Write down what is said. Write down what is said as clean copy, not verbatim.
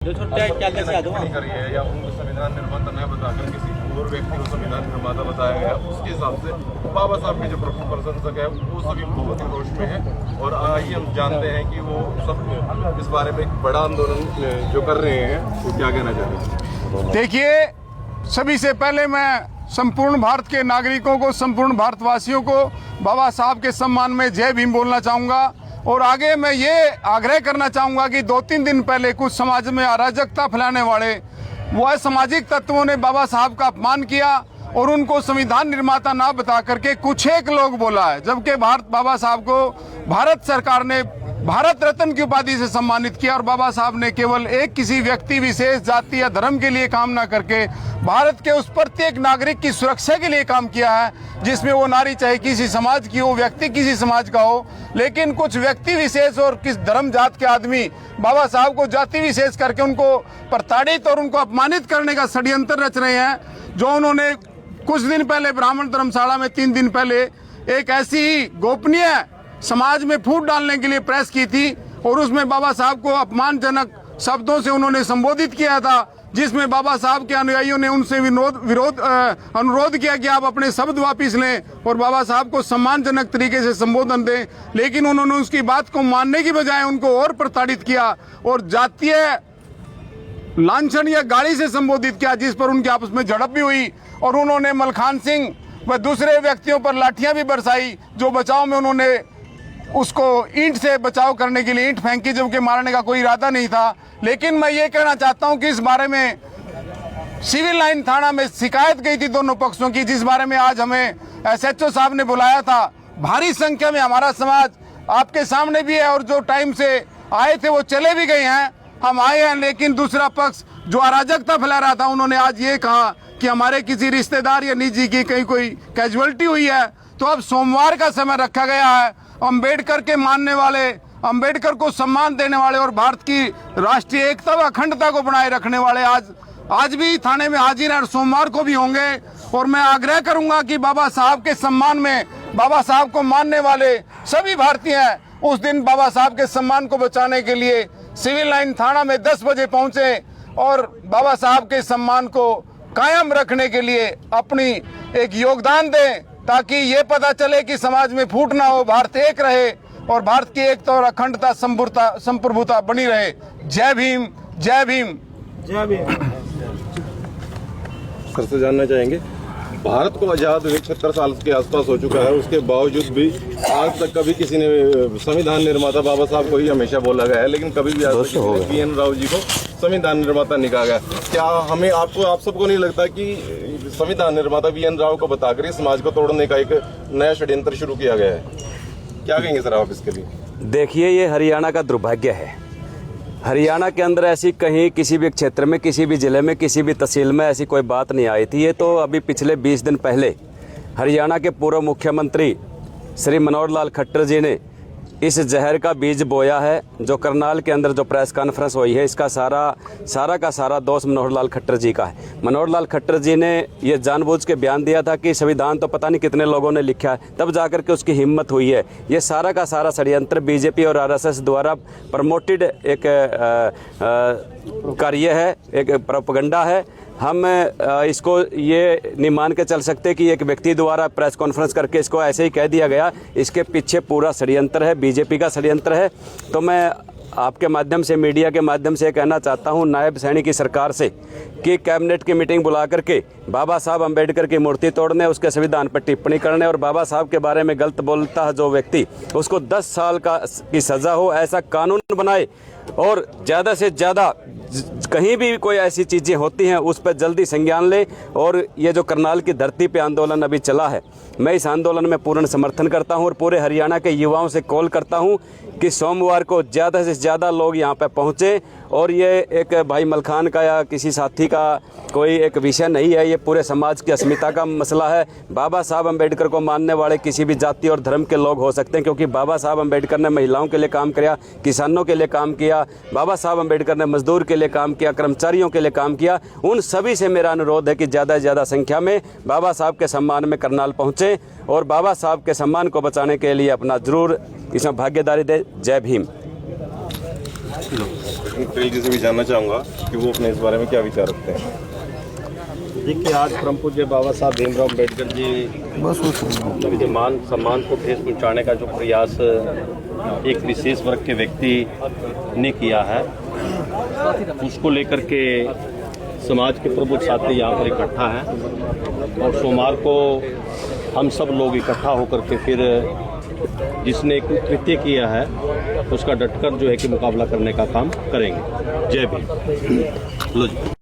जो छोटे क्या कैसे आ जाऊँ करी है या उनको संविधान निर्माता न बताकर किसी और व्यक्ति को संविधान निर्माता बताया गया, उसके हिसाब से बाबा साहब के जो प्रशंसक है वो सभी बहुत ही रोष में है। और आइए हम जानते हैं कि वो सब इस बारे में एक बड़ा आंदोलन जो कर रहे हैं वो क्या कहना चाहते हैं। देखिए, सभी से पहले मैं संपूर्ण भारत के नागरिकों को, संपूर्ण भारतवासियों को बाबा साहब के सम्मान में जय भीम बोलना चाहूँगा। और आगे मैं ये आग्रह करना चाहूँगा कि 2-3 दिन पहले कुछ समाज में अराजकता फैलाने वाले वो असामाजिक तत्वों ने बाबा साहब का अपमान किया और उनको संविधान निर्माता ना बता करके कुछ एक लोग बोला है, जबकि बाबा साहब को भारत सरकार ने भारत रत्न की उपाधि से सम्मानित किया। और बाबा साहब ने केवल एक किसी व्यक्ति विशेष, जाति या धर्म के लिए काम ना करके भारत के उस प्रत्येक नागरिक की सुरक्षा के लिए काम किया है, जिसमें वो नारी चाहे किसी समाज की हो, व्यक्ति किसी समाज का हो। लेकिन कुछ व्यक्ति विशेष और किस धर्म जात के आदमी बाबा साहब को जाति विशेष करके उनको प्रताड़ित और उनको अपमानित करने का षड्यंत्र रच रहे हैं। जो उन्होंने कुछ दिन पहले ब्राह्मण धर्मशाला में 3 दिन पहले एक ऐसी ही गोपनीय समाज में फूट डालने के लिए प्रेस की थी और उसमें बाबा साहब को अपमानजनक शब्दों से उन्होंने संबोधित किया था, जिसमें बाबा साहब के अनुयायियों ने उनसे अनुरोध किया कि आप अपने शब्द वापिस लें और बाबा साहब को सम्मानजनक तरीके से संबोधन दें। लेकिन उन्होंने उसकी बात को मानने की बजाय उनको और प्रताड़ित किया और जातीय लांछन या गाली से संबोधित किया, जिस पर उनके आपस में झड़प भी हुई। और उन्होंने मलखान सिंह व दूसरे व्यक्तियों पर लाठियां भी बरसाई, जो बचाव में उन्होंने उसको ईंट से बचाव करने के लिए ईंट फेंकी, जबकि मारने का कोई इरादा नहीं था। लेकिन मैं ये कहना चाहता हूं कि इस बारे में सिविल लाइन थाना में शिकायत गई थी दोनों पक्षों की, जिस बारे में आज हमें SHO साहब ने बुलाया था। भारी संख्या में हमारा समाज आपके सामने भी है और जो टाइम से आए थे वो चले भी गए हैं, हम आए हैं। लेकिन दूसरा पक्ष जो अराजकता फैला रहा था, उन्होंने आज ये कहा कि हमारे किसी रिश्तेदार या निजी की कहीं कोई कैजुअलिटी हुई है। तो अब सोमवार का समय रखा गया है। अंबेडकर के मानने वाले, अंबेडकर को सम्मान देने वाले और भारत की राष्ट्रीय एकता व अखंडता को बनाए रखने वाले आज भी थाने में हाजिर हैं और सोमवार को भी होंगे। और मैं आग्रह करूंगा कि बाबा साहब के सम्मान में, बाबा साहब को मानने वाले सभी भारतीय हैं, उस दिन बाबा साहब के सम्मान को बचाने के लिए सिविल लाइन थाना में 10 बजे पहुंचे और बाबा साहब के सम्मान को कायम रखने के लिए अपनी एक योगदान दें, ताकि ये पता चले कि समाज में फूट ना हो, भारत एक रहे और भारत की एकता और अखंडता संप्रभुता बनी रहे। जय भीम, जय भीम, जय भीम। सर से जानना चाहेंगे, भारत को आज़ाद हुए 76 साल के आसपास हो चुका है, उसके बावजूद भी आज तक कभी किसी ने संविधान निर्माता बाबा साहब को ही हमेशा बोला गया है, लेकिन कभी भी आज तक BN राव जी को संविधान निर्माता नहीं कहा गया। क्या हमें आप सबको नहीं लगता कि संविधान निर्माता BN राव को बताकर समाज को तोड़ने का एक नया षड्यंत्र शुरू किया गया है? क्या कहेंगे सर आप इसके लिए? देखिए, ये हरियाणा का दुर्भाग्य है। हरियाणा के अंदर ऐसी कहीं किसी भी क्षेत्र में, किसी भी ज़िले में, किसी भी तहसील में ऐसी कोई बात नहीं आई थी। ये तो अभी पिछले 20 दिन पहले हरियाणा के पूर्व मुख्यमंत्री श्री मनोहर लाल खट्टर जी ने इस जहर का बीज बोया है। जो करनाल के अंदर जो प्रेस कॉन्फ्रेंस हुई है, इसका सारा का सारा दोष मनोहर लाल खट्टर जी का है। मनोहर लाल खट्टर जी ने ये जानबूझ के बयान दिया था कि संविधान तो पता नहीं कितने लोगों ने लिखा है, तब जाकर के उसकी हिम्मत हुई है। ये सारा का सारा षड्यंत्र BJP और RSS द्वारा प्रमोटेड एक कार्य है, एक प्रोपेगेंडा है। हम इसको ये नहीं मान के चल सकते कि एक व्यक्ति द्वारा प्रेस कॉन्फ्रेंस करके इसको ऐसे ही कह दिया गया। इसके पीछे पूरा षड्यंत्र है, BJP का षड्यंत्र है। तो मैं आपके माध्यम से, मीडिया के माध्यम से कहना चाहता हूं नायब सैनी की सरकार से कि कैबिनेट की मीटिंग बुला करके बाबा साहब अंबेडकर की मूर्ति तोड़ने, उसके संविधान पर टिप्पणी करने और बाबा साहब के बारे में गलत बोलता है जो व्यक्ति, उसको 10 साल की सज़ा हो, ऐसा कानून बनाए। और ज़्यादा से ज़्यादा कहीं भी कोई ऐसी चीज़ें होती हैं उस पर जल्दी संज्ञान ले। और ये जो करनाल की धरती पे आंदोलन अभी चला है, मैं इस आंदोलन में पूर्ण समर्थन करता हूं और पूरे हरियाणा के युवाओं से कॉल करता हूं कि सोमवार को ज़्यादा से ज़्यादा लोग यहां पर पहुंचे। और ये एक भाई मलखान का या किसी साथी का कोई एक विषय नहीं है, ये पूरे समाज की अस्मिता का मसला है। बाबा साहब अंबेडकर को मानने वाले किसी भी जाति और धर्म के लोग हो सकते हैं, क्योंकि बाबा साहब अंबेडकर ने महिलाओं के लिए काम किया, किसानों के लिए काम किया, बाबा साहब अंबेडकर ने मजदूर के लिए काम किया, कर्मचारियों के लिए काम किया। उन सभी से मेरा अनुरोध है कि ज़्यादा से ज़्यादा संख्या में बाबा साहब के सम्मान में करनाल पहुँचें और बाबा साहब के सम्मान को बचाने के लिए अपना जरूर इसमें भागीदारी दें। जय भीम। लेकिन पटेल जी से भी जानना चाहूँगा कि वो अपने इस बारे में क्या विचार रखते हैं। देखिए, आज परम पूज्य बाबा साहब भीमराव अम्बेडकर जी के मान सम्मान को ठेस पहुंचाने का जो प्रयास एक विशेष वर्ग के व्यक्ति ने किया है, उसको लेकर के समाज के प्रबुद्ध साथी यहाँ पर इकट्ठा हैं और सोमवार को हम सब लोग इकट्ठा होकर के फिर जिसने कृत्य किया है उसका डटकर जो है कि मुकाबला करने का काम करेंगे। जय भीम। लो जी।